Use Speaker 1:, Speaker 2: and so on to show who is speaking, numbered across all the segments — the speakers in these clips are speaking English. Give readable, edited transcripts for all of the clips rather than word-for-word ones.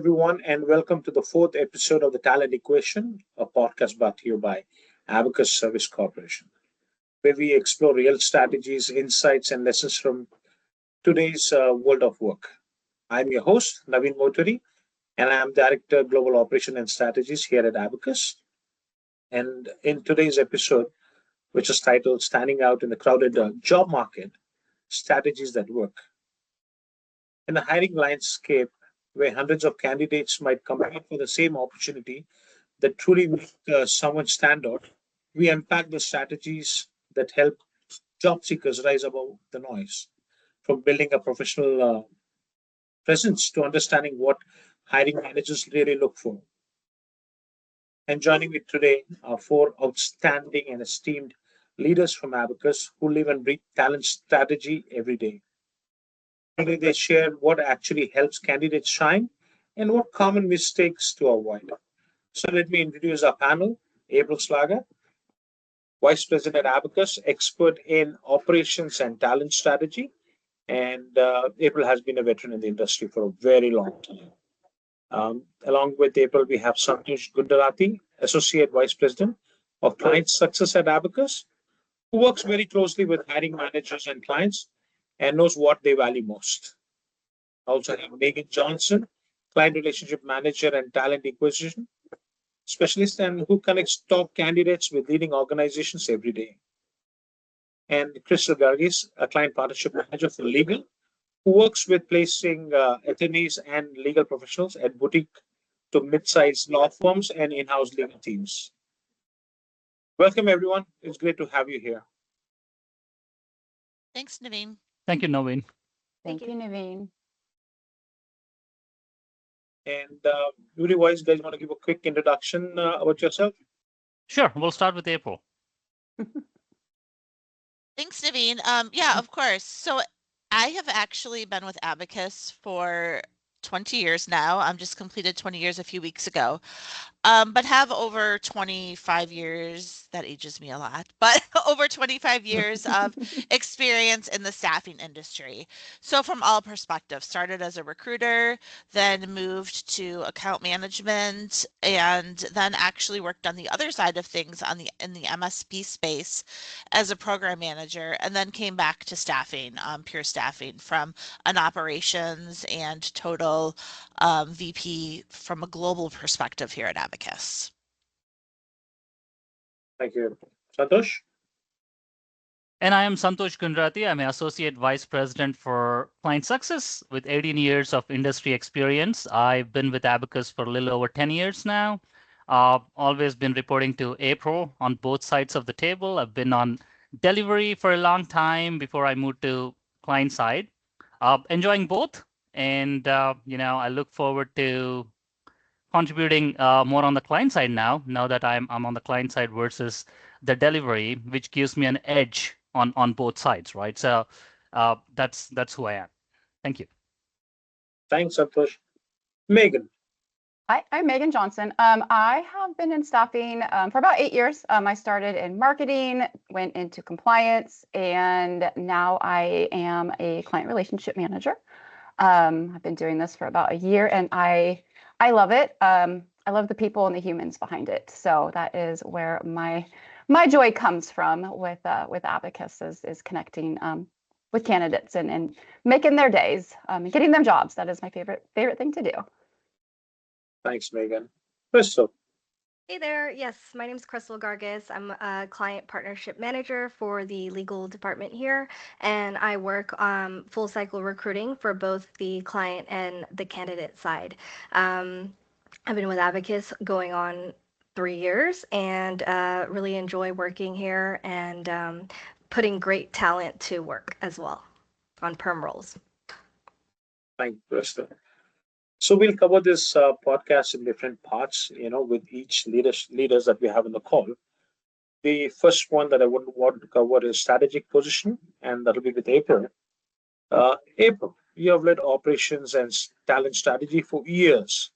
Speaker 1: everyone, and welcome to the fourth episode of The Talent Equation, a podcast brought to you by Abacus Service Corporation, where we explore real strategies, insights, and lessons from today's world of work. I'm your host, Naveen Moturi, and I'm Director Global Operation and Strategies here at Abacus. And in today's episode, which is titled Standing Out in the Crowded Job Market, Strategies That Work. In a hiring landscape where hundreds of candidates might compete for the same opportunity that truly make someone stand out, we unpack the strategies that help job seekers rise above the noise, from building a professional presence to understanding what hiring managers really look for. And joining me today are four outstanding and esteemed leaders from Abacus who live and breathe talent strategy every day. Today, they share what actually helps candidates shine and what common mistakes to avoid. So, let me introduce our panel. April Szlaga, Vice President at Abacus, expert in operations and talent strategy. And April has been a veteran in the industry for a very long time. Along with April, we have Santosh Gundrathi, Associate Vice President of Client Success at Abacus, who works very closely with hiring managers and clients and knows what they value most. Also have Megan Johnson, Client Relationship Manager and Talent Acquisition Specialist, and who connects top candidates with leading organizations every day. And Crystal Gargis, a Client Partnership Manager for Legal, who works with placing attorneys and legal professionals at boutique to mid-sized law firms and in-house legal teams. Welcome, everyone. It's great to have you here.
Speaker 2: Thanks, Naveen.
Speaker 3: Thank you, Naveen.
Speaker 4: Thank you, Naveen.
Speaker 1: And Yuri Wise, guys, want to give a quick introduction about yourself?
Speaker 3: Sure, we'll start with April.
Speaker 2: Thanks, Naveen. Yeah, of course. So I have actually been with Abacus for 20 years now. I'm just completed 20 years a few weeks ago. But have over 25 years, that ages me a lot, but over 25 years of experience in the staffing industry. So from all perspectives, started as a recruiter, then moved to account management, and then actually worked on the other side of things in the MSP space as a program manager, and then came back to staffing, pure staffing from an operations and total VP from a global perspective here at Abacus.
Speaker 1: Thank you. Santosh?
Speaker 3: And I am Santosh Gundrathi. I'm an Associate Vice President for Client Success with 18 years of industry experience. I've been with Abacus for a little over 10 years now. Always been reporting to April on both sides of the table. I've been on delivery for a long time before I moved to client side. Enjoying both. And, I look forward to contributing more on the client side now that I'm on the client side versus the delivery, which gives me an edge on both sides, right? So that's who I am. Thank you.
Speaker 1: Thanks, Santosh. Megan?
Speaker 4: Hi, I'm Megan Johnson. I have been in staffing for about 8 years. I started in marketing, went into compliance, and now I am a client relationship manager. I've been doing this for about a year, and I love it. I love the people and the humans behind it. So that is where my joy comes from with Abacus is connecting with candidates and making their days and getting them jobs. That is my favorite thing to do.
Speaker 1: Thanks, Megan. Crystal?
Speaker 5: Hey there. Yes, my name is Crystal Gargis. I'm a client partnership manager for the legal department here, and I work full cycle recruiting for both the client and the candidate side. I've been with Abacus going on 3 years and really enjoy working here and putting great talent to work as well on perm roles.
Speaker 1: Thank you, Crystal. So we'll cover this podcast in different parts, with each leaders that we have in the call. The first one that I would want to cover is strategic position, and that'll be with April. April, you have led operations and talent strategy for years.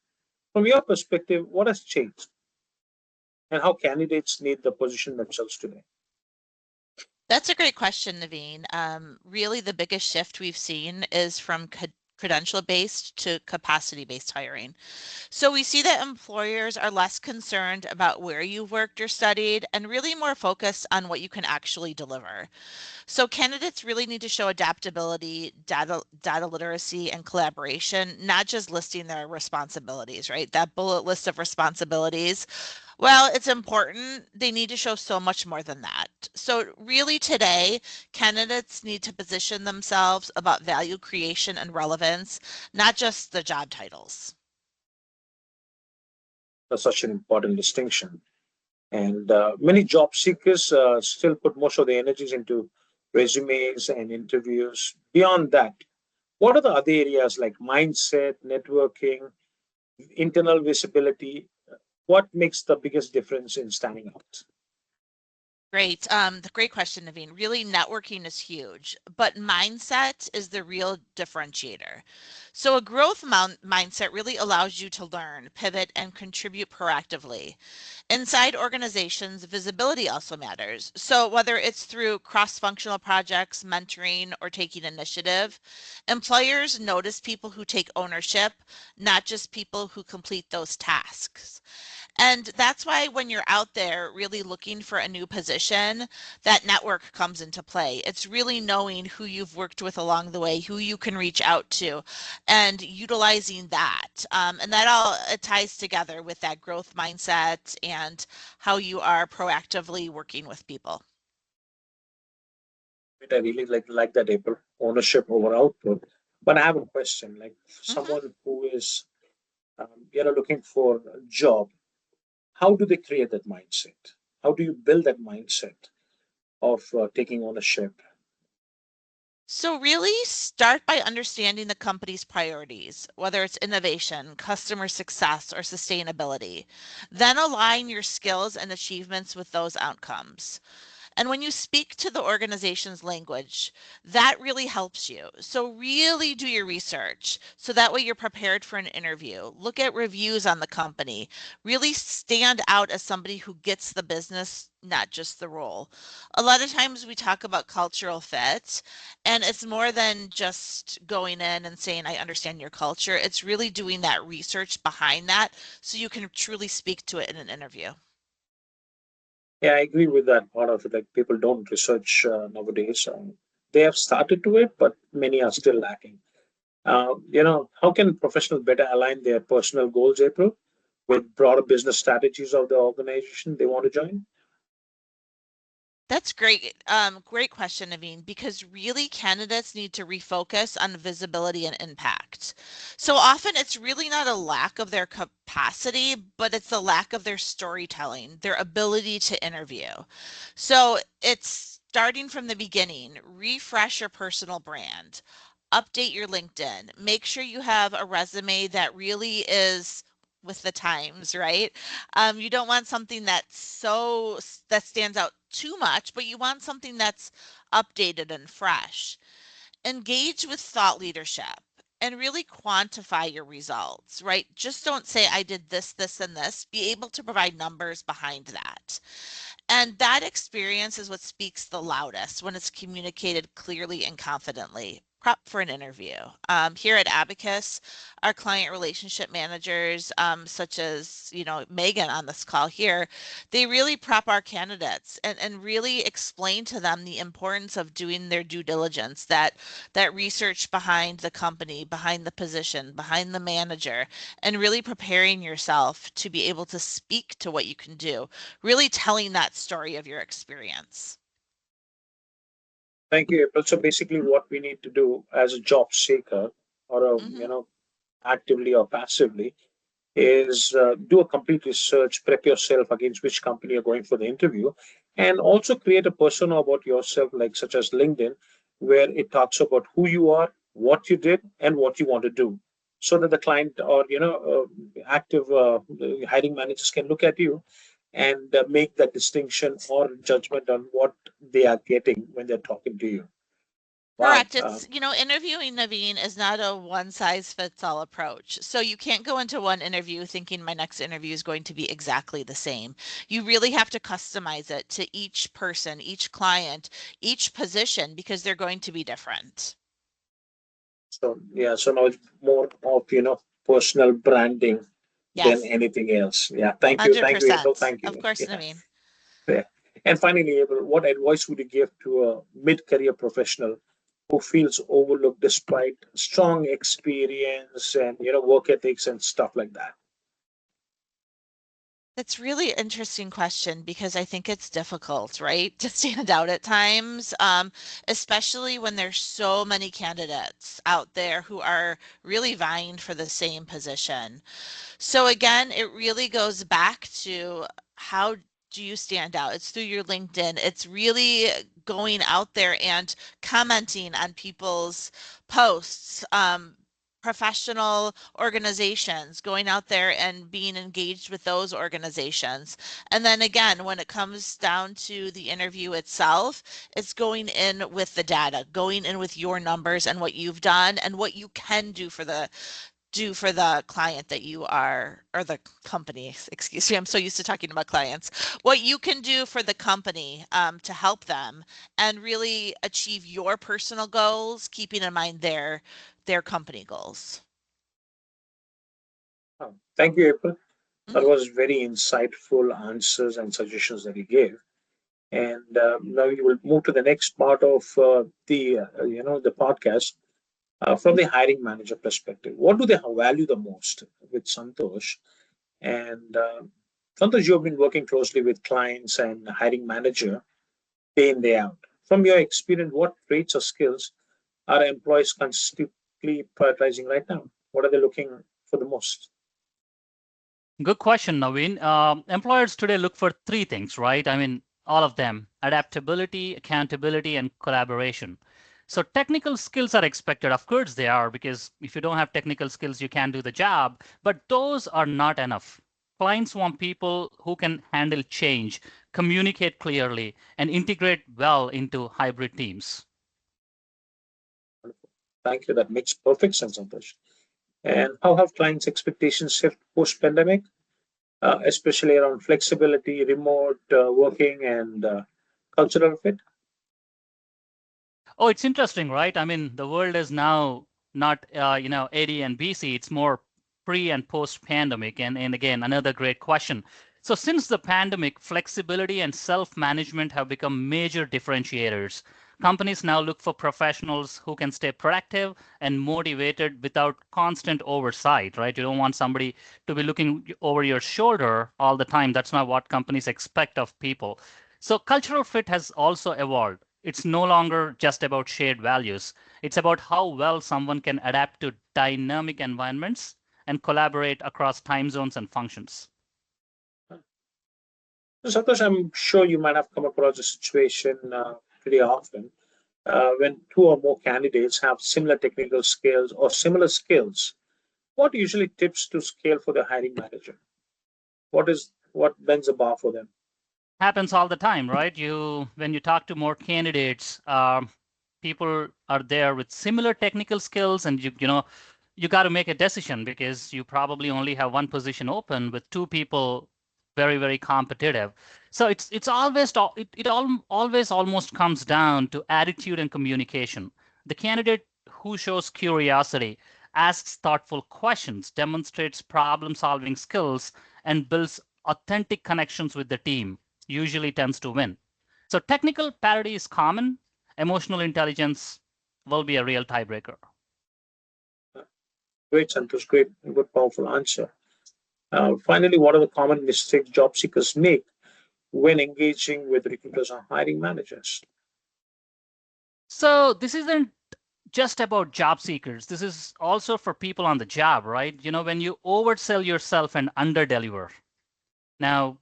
Speaker 1: From your perspective, what has changed, and how candidates need the position themselves today?
Speaker 2: That's a great question, Naveen. Really, the biggest shift we've seen is from credential-based to capacity-based hiring. So we see that employers are less concerned about where you've worked or studied and really more focused on what you can actually deliver. So candidates really need to show adaptability, data literacy, and collaboration, not just listing their responsibilities, right? That bullet list of responsibilities, well, it's important. They need to show so much more than that. So really today, candidates need to position themselves about value creation and relevance, not just the job titles.
Speaker 1: That's such an important distinction. And many job seekers still put most of their energies into resumes and interviews. Beyond that, what are the other areas like mindset, networking, internal visibility? What makes the biggest difference in standing out?
Speaker 2: Great. The great question, Naveen. Really, networking is huge, but mindset is the real differentiator. So a growth mindset really allows you to learn, pivot, and contribute proactively. Inside organizations, visibility also matters. So whether it's through cross-functional projects, mentoring, or taking initiative, employers notice people who take ownership, not just people who complete those tasks. And that's why when you're out there really looking for a new position, that network comes into play. It's really knowing who you've worked with along the way, who you can reach out to, and utilizing that. And that all it ties together with that growth mindset and how you are proactively working with people.
Speaker 1: I really like that, April, ownership over output. But I have a question, like
Speaker 2: Mhm.
Speaker 1: someone who is looking for a job, how do they create that mindset? How do you build that mindset of taking ownership?
Speaker 2: So really start by understanding the company's priorities, whether it's innovation, customer success, or sustainability. Then align your skills and achievements with those outcomes. And when you speak to the organization's language, that really helps you. So really do your research so that way you're prepared for an interview. Look at reviews on the company. Really stand out as somebody who gets the business, not just the role. A lot of times we talk about cultural fit, and it's more than just going in and saying, I understand your culture. It's really doing that research behind that so you can truly speak to it in an interview.
Speaker 1: Yeah, I agree with that part of it. Like people don't research nowadays. They have started to it, but many are still lacking. How can professionals better align their personal goals, April, with broader business strategies of the organization they want to join?
Speaker 2: That's great. Great question, Naveen, because really candidates need to refocus on visibility and impact. So often it's really not a lack of their capacity, but it's a lack of their storytelling, their ability to interview. So it's starting from the beginning, refresh your personal brand, update your LinkedIn, make sure you have a resume that really is with the times, right? You don't want something that stands out too much, but you want something that's updated and fresh. Engage with thought leadership and really quantify your results, right? Just don't say I did this, this, and this. Be able to provide numbers behind that. And that experience is what speaks the loudest when it's communicated clearly and confidently. Prep for an interview. Here at Abacus, our client relationship managers, such as Megan on this call here, they really prep our candidates and really explain to them the importance of doing their due diligence, that research behind the company, behind the position, behind the manager, and really preparing yourself to be able to speak to what you can do, really telling that story of your experience.
Speaker 1: Thank you, April. So basically, what we need to do as a job seeker, or
Speaker 2: Hmm.
Speaker 1: actively or passively, is do a complete research, prep yourself against which company you're going for the interview, and also create a persona about yourself, like such as LinkedIn, where it talks about who you are, what you did, and what you want to do, so that the client or active hiring managers can look at you and make that distinction or judgment on what they are getting when they're talking to you. Wow.
Speaker 2: Correct. It's, interviewing, Naveen, is not a one size fits all approach. So you can't go into one interview thinking my next interview is going to be exactly the same. You really have to customize it to each person, each client, each position, because they're going to be different.
Speaker 1: So yeah, so now it's more of personal branding than
Speaker 2: Yes,
Speaker 1: anything else. Yeah, thank you, April,
Speaker 2: 100%.
Speaker 1: thank
Speaker 2: Of
Speaker 1: you.
Speaker 2: course,
Speaker 1: Yeah,
Speaker 2: Naveen.
Speaker 1: yeah. And finally, April, what advice would you give to a mid-career professional who feels overlooked despite strong experience and work ethics and stuff like that?
Speaker 2: That's really interesting question because I think it's difficult, right, to stand out at times, especially when there's so many candidates out there who are really vying for the same position. So again, it really goes back to how do you stand out? It's through your LinkedIn. It's really going out there and commenting on people's posts, professional organizations, going out there and being engaged with those organizations. And then again, when it comes down to the interview itself, it's going in with the data, going in with your numbers and what you've done and what you can do for the client that you are, or the company, excuse me, I'm so used to talking about clients, what you can do for the company to help them and really achieve your personal goals, keeping in mind their company goals.
Speaker 1: Thank you, April. That
Speaker 2: Mhm.
Speaker 1: was very insightful answers and suggestions that you gave. And now we will move to the next part of the podcast from the hiring manager perspective. What do they value the most with Santosh? And Santosh, you have been working closely with clients and hiring manager day in day out. From your experience, what traits or skills are employees consistently prioritizing right now? What are they looking for the most?
Speaker 3: Good question, Naveen. Employers today look for three things, right? I mean, all of them: adaptability, accountability, and collaboration. So technical skills are expected. Of course, they are, because if you don't have technical skills, you can't do the job. But those are not enough. Clients want people who can handle change, communicate clearly, and integrate well into hybrid teams.
Speaker 1: Thank you. That makes perfect sense, Santosh. And how have clients' expectations shifted post-pandemic, especially around flexibility, remote working, and cultural fit?
Speaker 3: Oh, it's interesting, right? I mean, the world is now not, AD and BC. It's more pre and post pandemic. And again, another great question. So, since the pandemic, flexibility and self management have become major differentiators. Companies now look for professionals who can stay productive and motivated without constant oversight, right? You don't want somebody to be looking over your shoulder all the time. That's not what companies expect of people. So, cultural fit has also evolved. It's no longer just about shared values. It's about how well someone can adapt to dynamic environments and collaborate across time zones and functions.
Speaker 1: So, Santosh, I'm sure you might have come across a situation pretty often when two or more candidates have similar technical skills or similar skills. What usually tips to scale for the hiring manager? What bends the bar for them?
Speaker 3: Happens all the time, right? When you talk to more candidates, people are there with similar technical skills, and you got to make a decision because you probably only have one position open with two people very competitive. So it's always always almost comes down to attitude and communication. The candidate who shows curiosity, asks thoughtful questions, demonstrates problem solving skills, and builds authentic connections with the team usually tends to win. So technical parity is common. Emotional intelligence will be a real tiebreaker.
Speaker 1: Great, Santosh. Great, good, powerful answer. Finally, what are the common mistakes job seekers make when engaging with recruiters or hiring managers?
Speaker 3: So this isn't just about job seekers. This is also for people on the job, right? When you oversell yourself and underdeliver. Now,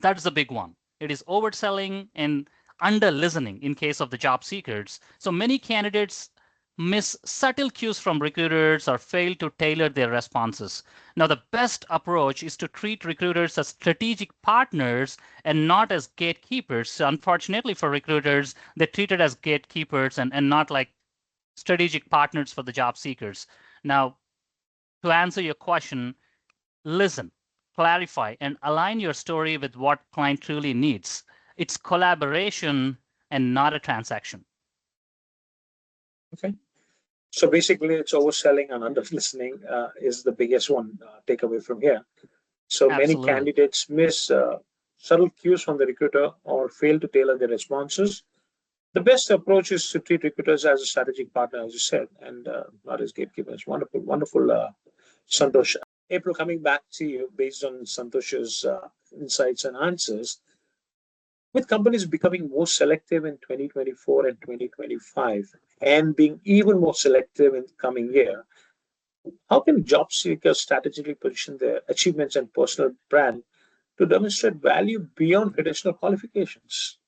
Speaker 3: that's the big one. It is overselling and under listening in case of the job seekers. So many candidates miss subtle cues from recruiters or fail to tailor their responses. Now, the best approach is to treat recruiters as strategic partners and not as gatekeepers. So unfortunately for recruiters, they're treated as gatekeepers and not like strategic partners for the job seekers. Now, to answer your question, listen, clarify, and align your story with what client truly needs. It's collaboration and not a transaction.
Speaker 1: Okay. So basically, it's overselling and under listening is the biggest one takeaway from here. So many
Speaker 3: Absolutely.
Speaker 1: candidates miss subtle cues from the recruiter or fail to tailor their responses. The best approach is to treat recruiters as a strategic partner, as you said, and not as gatekeepers. Wonderful, wonderful, Santosh. April, coming back to you based on Santosh's insights and answers, with companies becoming more selective in 2024 and 2025 and being even more selective in the coming year, how can job seekers strategically position their achievements and personal brand to demonstrate value beyond traditional qualifications?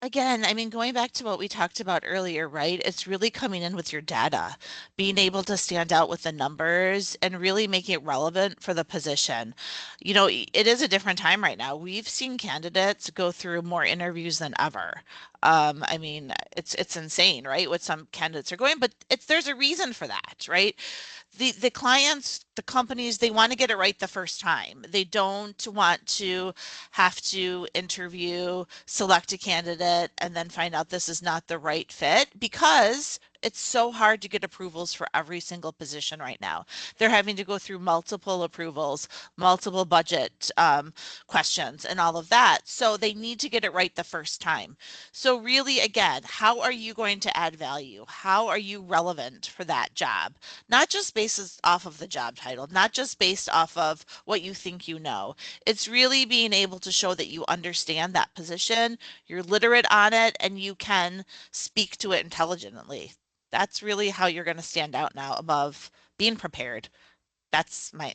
Speaker 2: Again, I mean, going back to what we talked about earlier, right? It's really coming in with your data, being able to stand out with the numbers and really make it relevant for the position. You know, it is a different time right now. We've seen candidates go through more interviews than ever. I mean, it's insane, right? What some candidates are going, but there's a reason for that, right? The clients, the companies, they want to get it right the first time. They don't want to have to interview, select a candidate, and then find out this is not the right fit because it's so hard to get approvals for every single position right now. They're having to go through multiple approvals, multiple budget questions, and all of that. So they need to get it right the first time. So really, again, how are you going to add value? How are you relevant for that job? Not just based off of the job title, not just based off of what you think you know. It's really being able to show that you understand that position, you're literate on it, and you can speak to it intelligently. That's really how you're going to stand out now above being prepared. That's my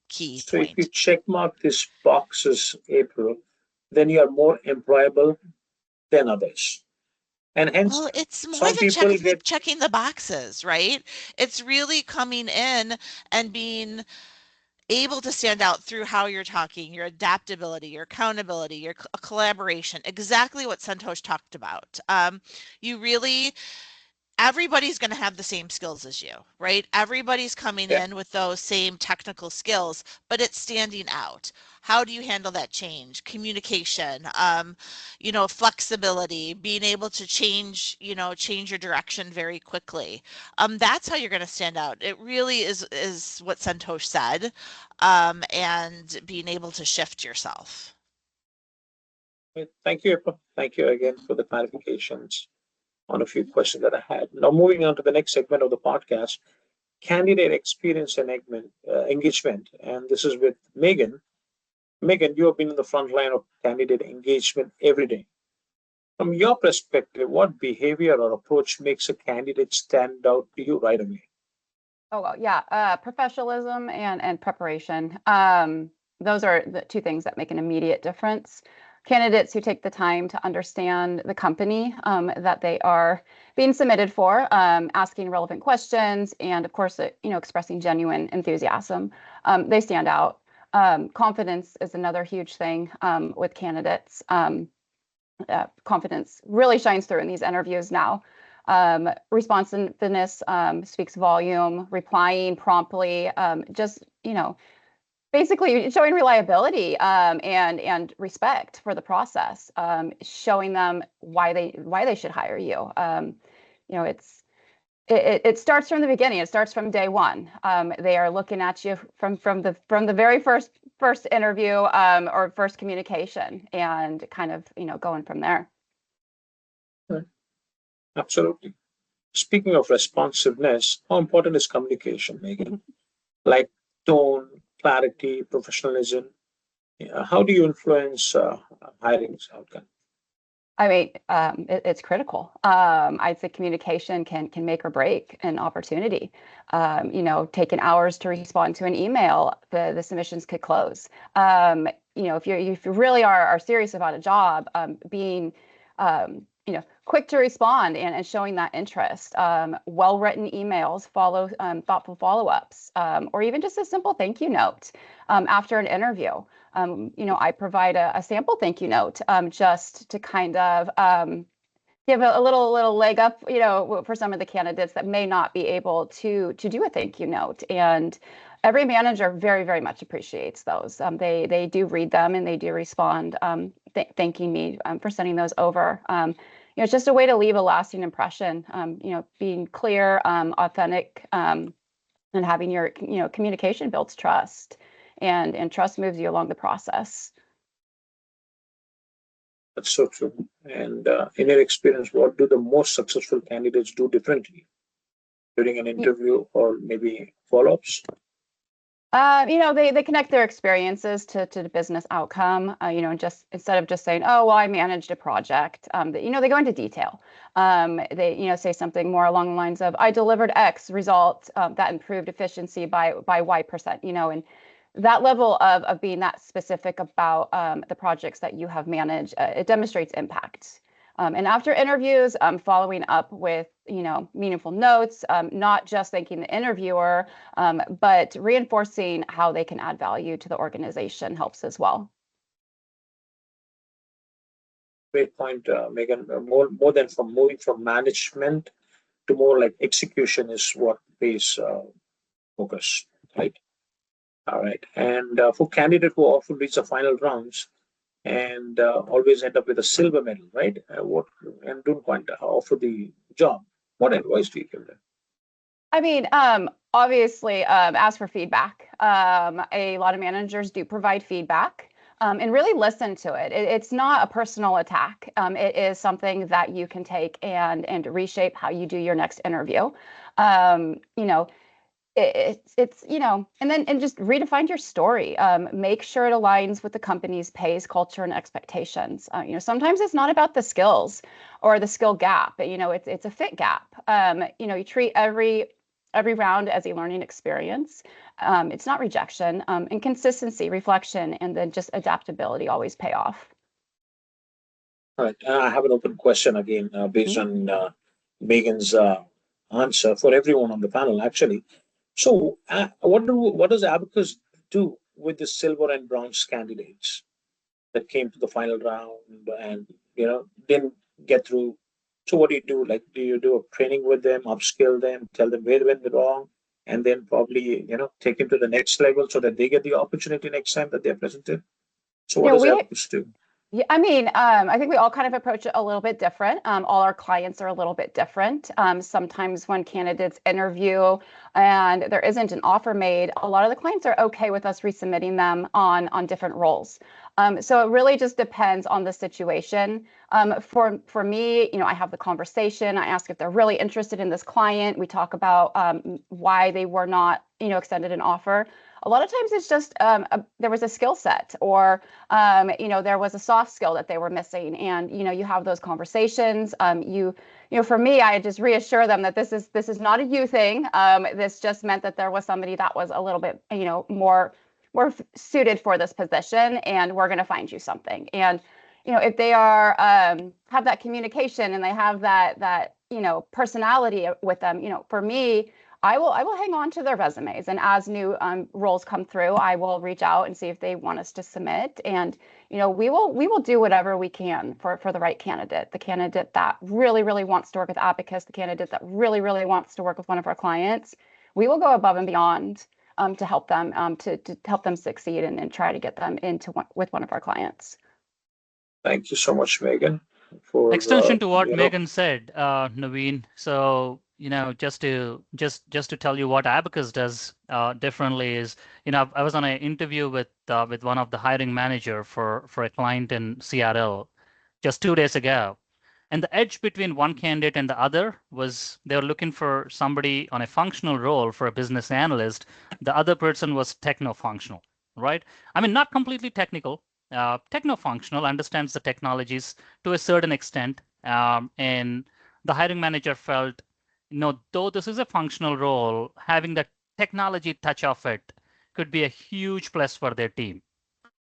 Speaker 2: key
Speaker 1: So if you
Speaker 2: point.
Speaker 1: check mark these boxes, April, then you are more employable than others. And hence,
Speaker 2: Well, it's more
Speaker 1: some
Speaker 2: than
Speaker 1: people get,
Speaker 2: checking the boxes, right? It's really coming in and being able to stand out through how you're talking, your adaptability, your accountability, your collaboration, exactly what Santosh talked about. You really everybody's going to have the same skills as you, right? Everybody's coming
Speaker 1: yeah,
Speaker 2: in with those same technical skills, but it's standing out. How do you handle that change? Communication, flexibility, being able to change your direction very quickly. That's how you're going to stand out. It really is what Santosh said, and being able to shift yourself.
Speaker 1: thank you, April. Thank you again
Speaker 2: Mhm.
Speaker 1: for the clarifications on a few questions that I had. Now, moving on to the next segment of the podcast, candidate experience and engagement. And this is with Megan. Megan, you have been in the front line of candidate engagement every day. From your perspective, what behavior or approach makes a candidate stand out to you right away?
Speaker 4: Oh, well, yeah, professionalism and preparation. Those are the two things that make an immediate difference. Candidates who take the time to understand the company that they are being submitted for, asking relevant questions, and of course, expressing genuine enthusiasm, they stand out. Confidence is another huge thing with candidates. Confidence really shines through in these interviews now. Responsiveness speaks volume, replying promptly, just, basically showing reliability and respect for the process, showing them why they should hire you. It starts from the beginning. It starts from day one. They are looking at you from the very first interview or first communication, and kind of going from there.
Speaker 1: Absolutely. Speaking of responsiveness, how important is communication, Megan? Like tone, clarity, professionalism. How do you influence hiring outcome?
Speaker 4: I mean, it's critical. I'd say communication can make or break an opportunity. Taking hours to respond to an email, the submissions could close. If you really are serious about a job, being quick to respond and showing that interest, well-written emails, thoughtful follow-ups, or even just a simple thank you note after an interview. I provide a sample thank you note just to kind of give a little leg up, for some of the candidates that may not be able to do a thank you note. And every manager very, very much appreciates those. They do read them and they do respond, thanking me for sending those over. it's just a way to leave a lasting impression. Being clear, authentic, and having your communication builds trust, and trust moves you along the process.
Speaker 1: That's so true. And in your experience, what do the most successful candidates do differently during an interview or maybe follow-ups?
Speaker 4: They connect their experiences to the business outcome, just instead of just saying, oh, well, I managed a project, they go into detail. They, say something more along the lines of, I delivered X result that improved efficiency by Y%, and that level of being that specific about the projects that you have managed, it demonstrates impact. And after interviews, following up with, meaningful notes, not just thanking the interviewer, but reinforcing how they can add value to the organization helps as well.
Speaker 1: Great point, Megan. More than from moving from management to more like execution is what pays focus, right? All right. And for candidates who often reach the final rounds and always end up with a silver medal, right? And don't quite offer the job. What advice do you give them?
Speaker 4: I mean, obviously, ask for feedback. A lot of managers do provide feedback, and really listen to it. It's not a personal attack. It is something that you can take and reshape how you do your next interview. And just redefine your story. Make sure it aligns with the company's pace, culture, and expectations. Sometimes it's not about the skills or the skill gap. It's a fit gap. You treat every round as a learning experience. It's not rejection. And consistency, reflection, and then just adaptability always pay off.
Speaker 1: All right. I have an open question again based on Megan's answer for everyone on the panel, actually. So, what does Abacus do with the silver and bronze candidates that came to the final round and didn't get through? So, what do you do? Like, do you do a training with them, upskill them, tell them where went wrong, and then probably take them to the next level so that they get the opportunity next time that they're presented? So, what does Abacus do?
Speaker 4: Yeah, I think we all kind of approach it a little bit different. All our clients are a little bit different. Sometimes when candidates interview and there isn't an offer made, a lot of the clients are okay with us resubmitting them on different roles. So it really just depends on the situation. For me, I have the conversation. I ask if they're really interested in this client. We talk about why they were not, extended an offer. A lot of times it's just there was a skill set or, there was a soft skill that they were missing. And, you have those conversations. For me, I just reassure them that this is not a you thing. This just meant that there was somebody that was a little bit, more suited for this position, and we're going to find you something. And, if they are have that communication and they have that personality with them, for me, I will hang on to their resumes, and as new roles come through, I will reach out and see if they want us to submit. And we will do whatever we can for the right candidate, the candidate that really, really wants to work with Abacus, the candidate that really, really wants to work with one of our clients. We will go above and beyond to help them to help them succeed and try to get them with one of our clients.
Speaker 1: Thank you so much, Megan. For
Speaker 3: extension to what Megan said, Naveen. So just to tell you what Abacus does differently is, I was on an interview with one of the hiring manager for a client in Seattle just 2 days ago, and the edge between one candidate and the other was they were looking for somebody on a functional role for a business analyst. The other person was techno-functional, right? I mean, not completely technical. Techno-functional, understands the technologies to a certain extent, and the hiring manager felt, though this is a functional role, having the technology touch of it could be a huge plus for their team.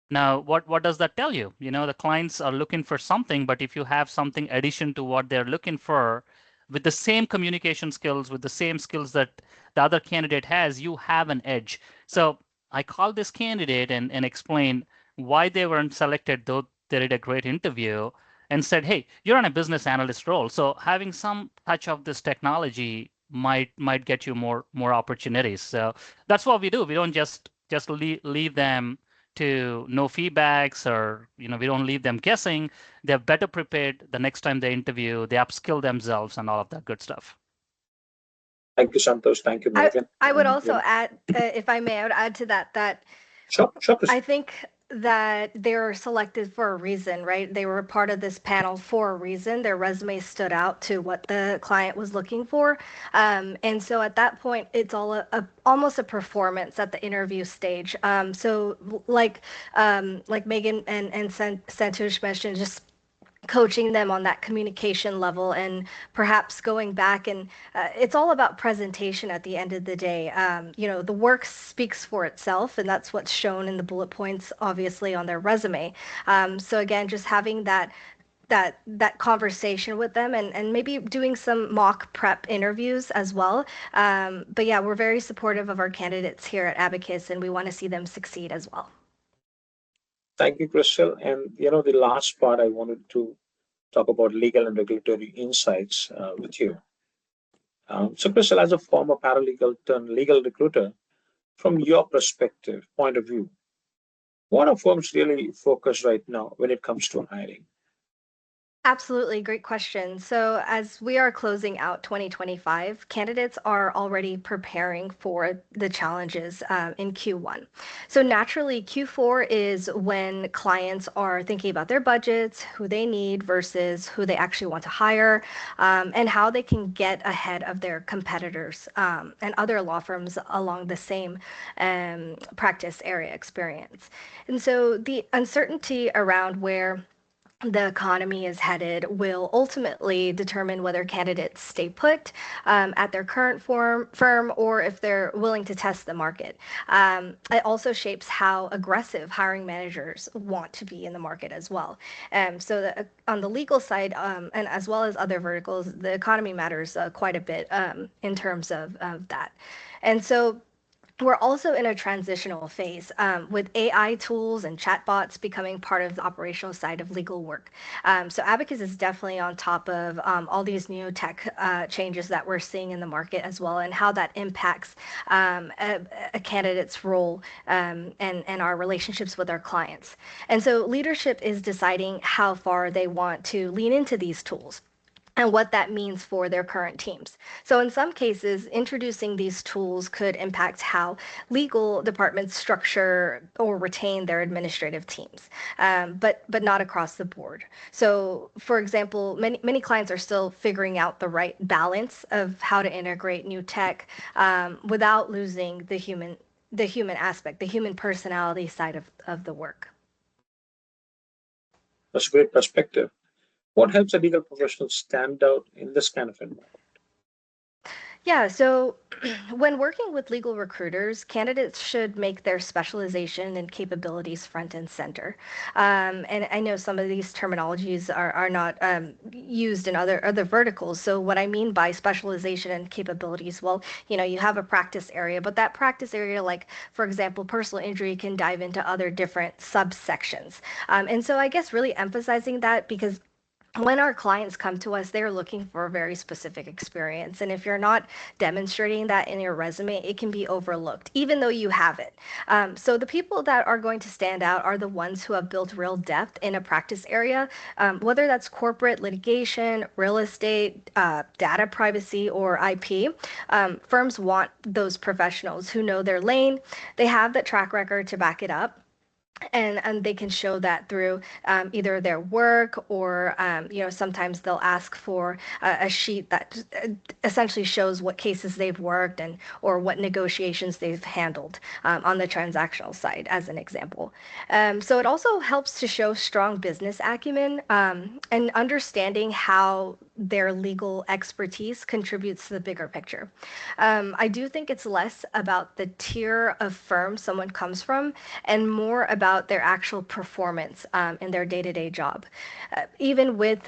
Speaker 3: Now, what does that tell you? The clients are looking for something, but if you have something addition to what they're looking for, with the same communication skills, with the same skills that the other candidate has, you have an edge. So I called this candidate and explained why they weren't selected, though they did a great interview, and said, hey, you're on a business analyst role, so having some touch of this technology might get you more opportunities. So that's what we do. We don't just leave them to no feedbacks, or we don't leave them guessing. They're better prepared the next time they interview. They upskill themselves and all of that good stuff.
Speaker 1: Thank you, Santosh. Thank you, Megan.
Speaker 5: I would also add, if I may, I would add to that
Speaker 1: Sure,
Speaker 5: I think that they're selected for a reason, right? They were part of this panel for a reason. Their resume stood out to what the client was looking for. And so at that point, it's all almost a performance at the interview stage. So like Megan and Santosh mentioned, just coaching them on that communication level and perhaps going back and it's all about presentation at the end of the day. The work speaks for itself, and that's what's shown in the bullet points, obviously, on their resume. So again, just having that conversation with them and maybe doing some mock prep interviews as well. But yeah, we're very supportive of our candidates here at Abacus, and we want to see them succeed as well.
Speaker 1: Thank you, Crystal. And the last part I wanted to talk about legal and regulatory insights with you. So, Crystal, as a former paralegal turned legal recruiter, from your perspective, point of view, what are firms really focused right now when it comes to hiring?
Speaker 5: Absolutely. Great question. So, as we are closing out 2025, candidates are already preparing for the challenges in Q1. So, naturally, Q4 is when clients are thinking about their budgets, who they need versus who they actually want to hire, and how they can get ahead of their competitors and other law firms along the same practice area experience. And so, the uncertainty around where the economy is headed will ultimately determine whether candidates stay put at their current firm or if they're willing to test the market. It also shapes how aggressive hiring managers want to be in the market as well. On the legal side, and as well as other verticals, the economy matters quite a bit in terms of that. And so we're also in a transitional phase with AI tools and chatbots becoming part of the operational side of legal work. So Abacus is definitely on top of all these new tech changes that we're seeing in the market as well, and how that impacts a candidate's role and our relationships with our clients. And so leadership is deciding how far they want to lean into these tools and what that means for their current teams. So in some cases, introducing these tools could impact how legal departments structure or retain their administrative teams, but not across the board. So for example, many clients are still figuring out the right balance of how to integrate new tech without losing the human aspect, the human personality side of the work.
Speaker 1: That's a great perspective. What helps a legal professional stand out in this kind of environment?
Speaker 5: Yeah, so when working with legal recruiters, candidates should make their specialization and capabilities front and center. And I know some of these terminologies are not used in other verticals. So what I mean by specialization and capabilities, well, you have a practice area, but that practice area, like for example, personal injury, can dive into other different subsections. And so I guess really emphasizing that, because when our clients come to us, they're looking for a very specific experience. And if you're not demonstrating that in your resume, it can be overlooked, even though you have it. So the people that are going to stand out are the ones who have built real depth in a practice area, whether that's corporate litigation, real estate, data privacy, or IP. Firms want those professionals who know their lane. They have that track record to back it up. And they can show that through either their work or sometimes they'll ask for a sheet that essentially shows what cases they've worked and or what negotiations they've handled on the transactional side, as an example. So it also helps to show strong business acumen and understanding how their legal expertise contributes to the bigger picture. I do think it's less about the tier of firm someone comes from and more about their actual performance in their day-to-day job. Even with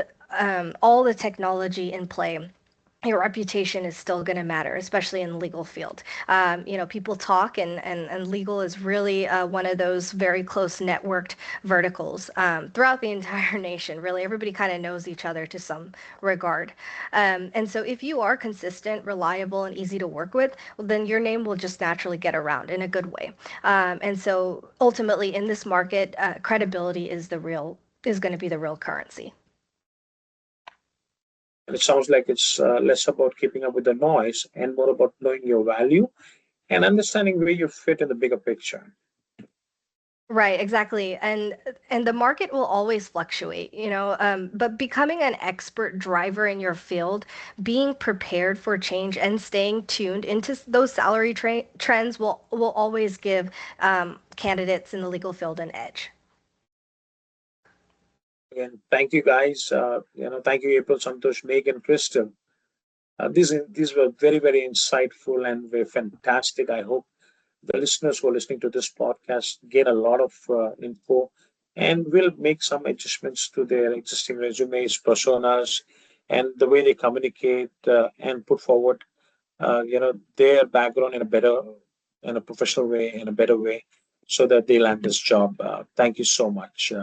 Speaker 5: all the technology in play, your reputation is still going to matter, especially in the legal field. People talk, and legal is really one of those very close networked verticals throughout the entire nation. Really, everybody kind of knows each other to some regard. And so if you are consistent, reliable, and easy to work with, well, then your name will just naturally get around in a good way. And so ultimately in this market, credibility is going to be the real currency.
Speaker 1: And it sounds like it's less about keeping up with the noise and more about knowing your value and understanding where you fit in the bigger picture.
Speaker 5: Right, exactly. And the market will always fluctuate, but becoming an expert driver in your field, being prepared for change and staying tuned into those salary trends will always give candidates in the legal field an edge.
Speaker 1: Again, thank you guys. Thank you, April, Santosh, Meg, and Crystal. These were very, very insightful and very fantastic. I hope the listeners who are listening to this podcast get a lot of info and will make some adjustments to their existing resumes, personas, and the way they communicate and put forward, their background in a professional way, in a better way, so that they land this job. Thank you so much.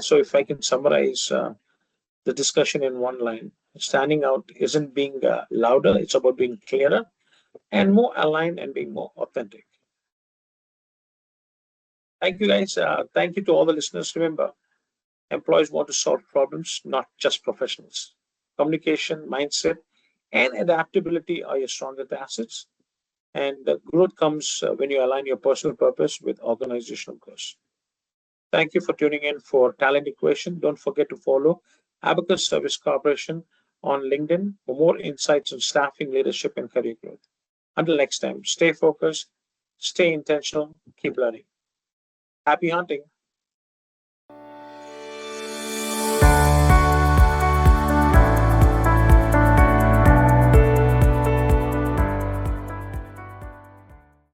Speaker 1: So if I can summarize the discussion in one line, standing out isn't being louder, it's about being clearer and more aligned and being more authentic. Thank you, guys. Thank you to all the listeners. Remember, employees want to solve problems, not just professionals. Communication, mindset, and adaptability are your strongest assets. And the growth comes when you align your personal purpose with organizational goals. Thank you for tuning in for Talent Equation. Don't forget to follow Abacus Service Corporation on LinkedIn for more insights on staffing, leadership, and career growth. Until next time, stay focused, stay intentional, keep learning. Happy hunting.